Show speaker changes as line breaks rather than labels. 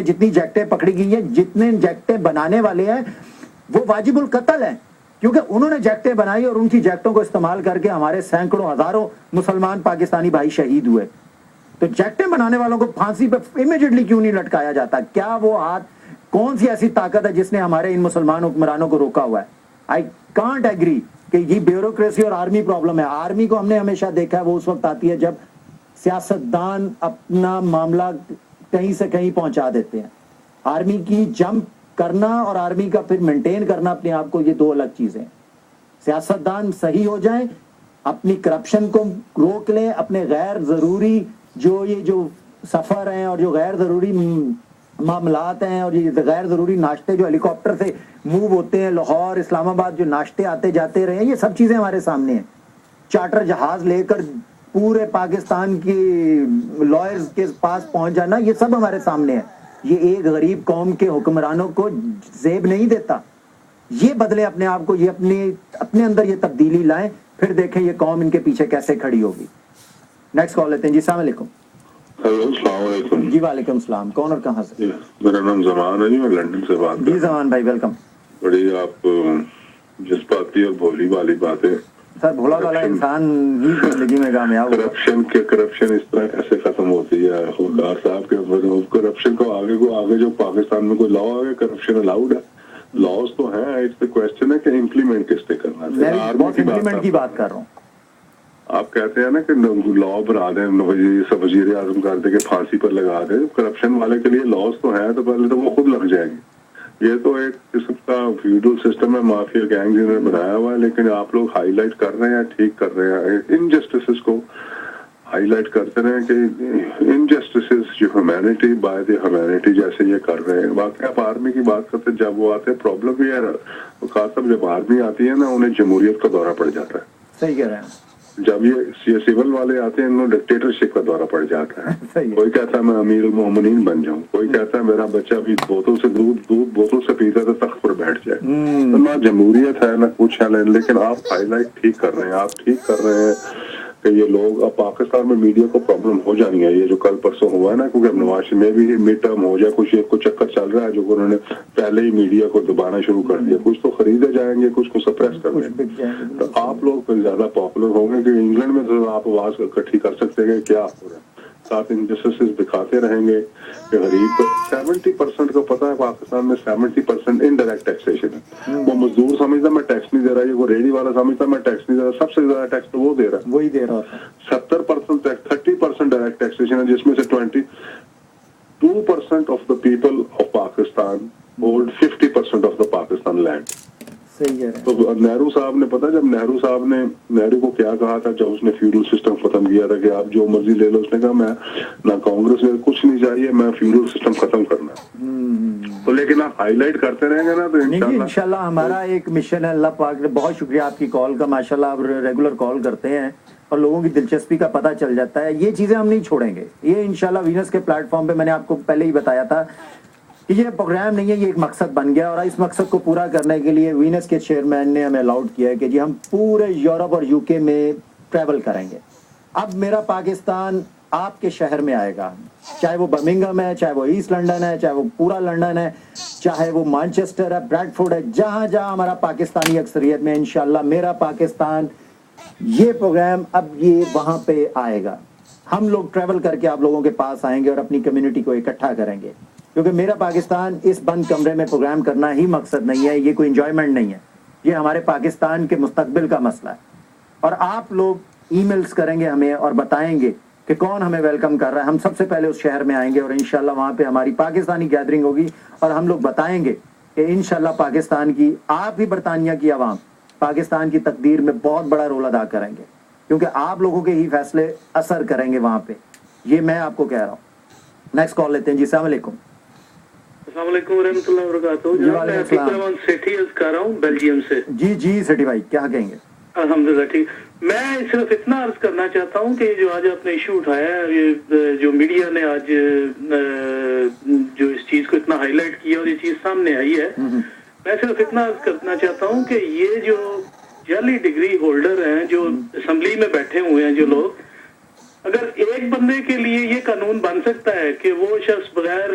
جتنی جیکٹیں پکڑی گئی ہیں، جتنے جیکٹیں بنانے والے ہیں وہ واجب القتل ہیں، کیونکہ انہوں نے جیکٹیں بنائی اور ان کی جیکٹوں کو استعمال کر کے ہمارے سینکڑوں ہزاروں مسلمان پاکستانی بھائی شہید ہوئے. تو جیکٹیں بنانے والوں کو پھانسی پہ امیڈیٹلی کیوں نہیں لٹکایا جاتا؟ کیا وہ ہاتھ، کون سی ایسی طاقت ہے جس نے ہمارے ان مسلمان حکمرانوں کو روکا ہوا ہے؟ آئی کانٹ ایگری کہ یہ بیوروکریسی اور آرمی پرابلم ہے. آرمی کو ہم نے ہمیشہ دیکھا ہے وہ اس وقت آتی ہے جب سیاستدان اپنا معاملہ کہیں سے کہیں پہنچا دیتے ہیں. آرمی کی جمپ کرنا اور آرمی کا پھر مینٹین کرنا اپنے آپ کو، یہ دو الگ چیزیں ہیں. سیاستدان صحیح ہو جائیں، اپنی کرپشن کو روک لیں، اپنے غیر ضروری جو سفر ہیں اور جو غیر ضروری معاملات ہیں اور یہ غیر ضروری ناشتے جو ہیلی کاپٹر سے موو ہوتے ہیں، لاہور اسلام آباد جو ناشتے آتے جاتے رہے ہیں، یہ سب چیزیں ہمارے سامنے ہیں. چارٹر جہاز لے کر پورے پاکستان کی لائرز کے پاس پہنچ جانا، یہ سب ہمارے سامنے ہے. یہ ایک غریب قوم کے حکمرانوں کو زیب نہیں دیتا. یہ بدلے اپنے آپ کو، یہ اپنے اندر یہ تبدیلی لائیں، پھر دیکھیں یہ قوم ان کے پیچھے کیسے کھڑی ہوگی. نیکسٹ کال لیتے ہیں. جی السلام علیکم.
ہیلو السلام علیکم.
جی وعلیکم السلام. کون اور کہاں سے؟
میرا نام زمان ہے جی، میں لندن سے بات کر رہا ہوں.
جی زمان بھائی ویلکم.
بڑی آپ جذباتی اور بھولی والی باتیں.
سر بھولا والا انسان ہی زندگی میں کامیاب ہوگا.
کرپشن اس طرح کیسے ختم ہوتی ہے خودکار صاحب کے؟ کرپشن کو آگے جو پاکستان میں کوئی لا ہے، کرپشن الاؤڈ ہے، لاز تو ہیں. اٹس کویسچن ہے کہ امپلیمنٹ کس پہ کرنا ہے.
میں بہت امپلیمنٹ کی بات کر رہا ہوں.
آپ کہتے ہیں نا کہ لا بنا دیں، وزیر اعظم کر دیں کہ پھانسی پر لگا دیں. کرپشن والے کے لیے لاز تو ہیں، تو پہلے تو وہ خود لگ جائیں گے. یہ تو ایک قسم کا فیوڈل سسٹم ہے، مافیا گینگ نے بنایا ہوا ہے. لیکن آپ لوگ ہائی لائٹ کر رہے ہیں، ٹھیک کر رہے ہیں، انجسٹسز کو ہائی لائٹ کرتے رہے کہ انجسٹسز جو ہیومینٹی بائی دی ہیومینٹی جیسے یہ کر رہے ہیں. واقعی آپ آرمی کی بات کرتے، جب وہ آتے ہیں پرابلم یہ ہے خاص، جب آرمی آتی ہے نا انہیں جمہوریت کا دورہ پڑ جاتا ہے.
صحیح کہہ رہے ہیں.
جب یہ سول والے آتے ہیں انہوں ڈکٹیٹرشپ کا دورہ پڑ جاتا ہے. کوئی کہتا ہے میں امیر المومنین بن جاؤں، کوئی کہتا ہے میرا بچہ بھی بوتل سے دودھ بوتل سے پیتا تو تخت پر بیٹھ جائے. تو نہ جمہوریت ہے نہ کچھ ہے. لیکن آپ ہائی لائٹ ٹھیک کر رہے ہیں، آپ ٹھیک کر رہے ہیں کہ یہ لوگ اب پاکستان میں میڈیا کو پرابلم ہو جانی ہے. یہ جو کل پرسوں ہوا ہے نا، کیونکہ نواز شریف میں بھی مڈ ٹرم ہو جائے، کچھ ایک کو چکر چل رہا ہے جو انہوں نے پہلے ہی میڈیا کو دبانا شروع کر دیا. کچھ تو خریدے جائیں گے، کچھ کو سپریس کر دیں گے. تو آپ لوگ پھر زیادہ پاپولر ہوں گے کہ انگلینڈ میں تو آپ آواز اکٹھی کر سکتے ہیں کہ کیا ہو رہا ہے. ساتھ انجسٹسز دکھاتے رہیں گے کہ غریب کو 70% کو پتا ہے پاکستان میں 70% انڈائریکٹ ٹیکسیشن ہے. وہ مزدور سمجھتا میں ٹیکس نہیں دے رہا، یہ وہ ریڈی والا سمجھتا میں ٹیکس نہیں دے رہا. سب سے زیادہ ٹیکس تو وہ دے رہا ہے،
وہی دے رہا ہے.
70% ٹیکس، 30% ڈائریکٹ ٹیکسیشن ہے، جس میں سے 22% of the people of Pakistan hold 50% of the Pakistan land. تو نہرو صاحب نے پتا، جب نہرو کو کیا کہا تھا جب اس نے فیوڈل سسٹم ختم کیا تھا کہ آپ جو مرضی لے لو، اس نے کہا میں نہ کانگریس میں کچھ نہیں چاہیے، میں فیوڈل سسٹم ختم کرنا. تو لیکن آپ ہائی لائٹ کرتے رہیں گے نا تو
انشاءاللہ ہمارا ایک مشن ہے. اللہ پاک نے بہت شکریہ آپ کی کال کا، ماشاءاللہ آپ ریگولر کال کرتے ہیں اور لوگوں کی دلچسپی کا پتہ چل جاتا ہے. یہ چیزیں ہم نہیں چھوڑیں گے. یہ انشاءاللہ وینس کے پلیٹ فارم پہ میں نے آپ کو پہلے ہی بتایا تھا کہ یہ پروگرام نہیں ہے، یہ ایک مقصد بن گیا. اور اس مقصد کو پورا کرنے کے لیے وینس کے چیئرمین نے ہمیں الاؤڈ کیا ہے کہ جی ہم پورے یورپ اور یو کے میں ٹریول کریں گے. اب میرا پاکستان آپ کے شہر میں آئے گا، چاہے وہ برمنگھم ہے، چاہے وہ ایسٹ لنڈن ہے، چاہے وہ پورا لنڈن ہے، چاہے وہ مانچسٹر ہے، بریڈ فورڈ ہے، جہاں جہاں ہمارا پاکستانی اکثریت میں انشاءاللہ میرا پاکستان، یہ پروگرام اب یہ وہاں پہ آئے گا. ہم لوگ ٹریول کر کے آپ لوگوں کے پاس آئیں گے اور اپنی کمیونٹی کو اکٹھا کریں گے. کیونکہ میرا پاکستان اس بند کمرے میں پروگرام کرنا ہی مقصد نہیں ہے، یہ کوئی انجوائمنٹ نہیں ہے، یہ ہمارے پاکستان کے مستقبل کا مسئلہ ہے. اور آپ لوگ ای میلز کریں گے ہمیں اور بتائیں گے کہ کون ہمیں ویلکم کر رہا ہے. ہم سب سے پہلے اس شہر میں آئیں گے اور انشاءاللہ وہاں پہ ہماری پاکستانی گیدرنگ ہوگی اور ہم لوگ بتائیں گے کہ انشاءاللہ پاکستان کی، آپ ہی برطانیہ کی عوام پاکستان کی تقدیر میں بہت بڑا رول ادا کریں گے، کیونکہ آپ لوگوں کے ہی فیصلے اثر کریں گے وہاں پہ. یہ میں آپ کو کہہ رہا ہوں. نیکسٹ کال لیتے ہیں. جی السلام علیکم.
السلام علیکم ورحمۃ اللہ وبرکاتہ. میں عتیق رحمان سیٹھی عرض کر رہا ہوں بیلجیم سے.
جی سیٹھی بھائی کیا کہیں گے؟
الحمدللہ ٹھیک. میں صرف اتنا عرض کرنا چاہتا ہوں کہ جو آج آپ نے ایشو اٹھایا ہے، یہ جو میڈیا نے آج جو اس چیز کو اتنا ہائی لائٹ کیا اور یہ چیز سامنے آئی ہے، میں صرف اتنا عرض کرنا چاہتا ہوں کہ یہ جو جعلی ڈگری ہولڈر ہیں جو اسمبلی میں بیٹھے ہوئے ہیں جو لوگ، اگر ایک بندے کے لیے یہ قانون بن سکتا ہے کہ وہ شخص بغیر